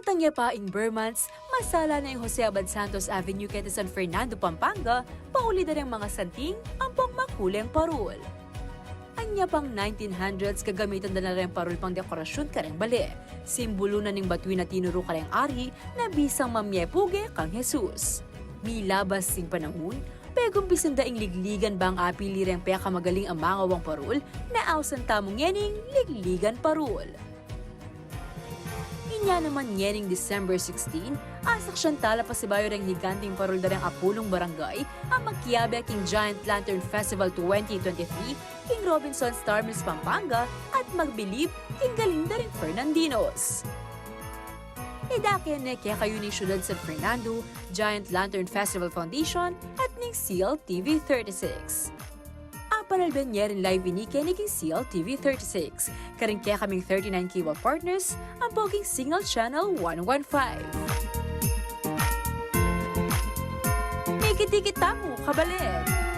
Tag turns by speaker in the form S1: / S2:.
S1: Matangya pa ing Burmans, masala na yung Jose Abad Santos Avenue kay San Fernando, Pampanga, pauli na ng mga santing, ampong makuleng parul. Anya pang 1900s kagamitan na rin parul pang dekorasyon kareng bali. Simbolo na ning batuin na tinuro kareng ari na bisang mamyepuge kang Jesus. Milabas sing panahon, pegong bisandaing ligligan ba ang apili rin peka magaling ang mangawang parul na awsan tamong yening ligligan parul. Inya naman yening December 16, asak siyang tala pa si bayo ng higanting parul na rin apulong barangay ang magkiyabe king Giant Lantern Festival 2023 king Robinsons Starmills, Pampanga at magbilib king Galinda rin Fernandinos. Idakin na kaya kayo ni Syudad San Fernando, Giant Lantern Festival Foundation at ning CLTV36. Aparalben niya rin live inike ni king CLTV36. Karing kaya kaming 39 cable partners ang poging Signal Channel 115. Mikiti-kita mo, Kabalen!